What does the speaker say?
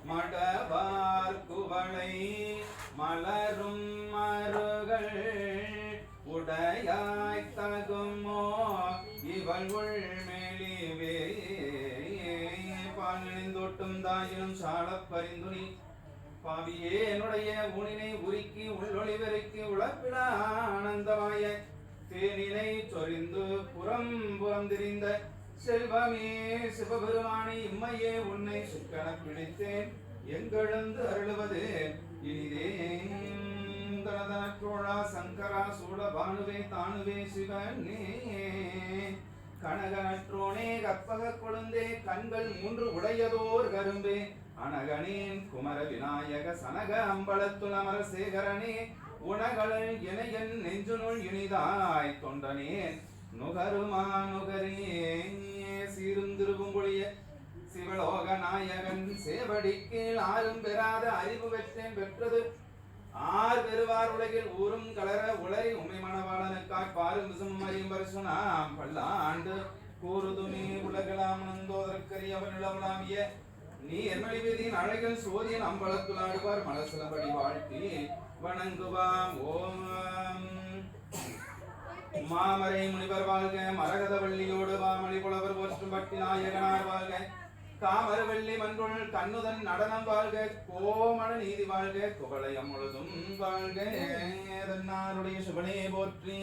மடவார் குவளை மலரும் மருகள் உடையாய் தகுமோ இவள் உள்மெளிவே பாலினிந்தோட்டும் தாயினும் சாலப் பரிந்துணி பாவியே என்னுடைய ஊனினை உருக்கி உள்ளொளிவரைக்கு உழப்பிட ஆனந்தமாய தேனினை சொரிந்து புறம் புறந்திரிந்த செல்வமே சிவபெருமானே இம்மையே உன்னை சுக்கன பிடித்தேன் எங்கெழுந்து அருளுவது இனிதே தனதனற்றோழா சங்கரா சூட பானுவே தானுவே சிவனே கனகனற்றோனே கற்பக கொழுந்தே கண்கள் மூன்று உடையதோர் கரும்பே அனகனேன் குமர விநாயக சனக அம்பலத்துள் அமர சேகரனே உணகள் இணையன் நெஞ்சுனுள் இனிதாய் தொண்டனேன் நுகருமா நுகரே சீருந்திருவும்பொழிய சிவலோக நாயகன் சேவடி கீழ் ஆறும் பெறாத அறிவு பெற்றேன் பெற்றது ஆர் பெறுவார் உலகில் ஊரும் கலர உலகை உண்மை மணவாளனுக்காய் பாரும் விசும் அறியும் பரிசுனாம் பல்லாண்டு கூறுதுமே உலகலாம் நந்தோதற்கரியவன் இளவலாமிய நீ என்மொழிவதின் அழகில் சோதியன் அம்பலத்துள் ஆடுவார் மனசிலபடி வாழ்த்தி வணங்குவாம் ஓம் மாமரை முனிவர் வாழ்க மரகத வள்ளியோடு வாமொழி புலவர் போற்றும் பக்தி நாயகனார் வாழ்க காமரவள்ளி மன்றுள் கண்ணுதன் நடனம் வாழ்க கோமண நீதி வாழ்க குவளையம் முழுதும் வாழ்க தன்னாருடைய சுபனே போற்றி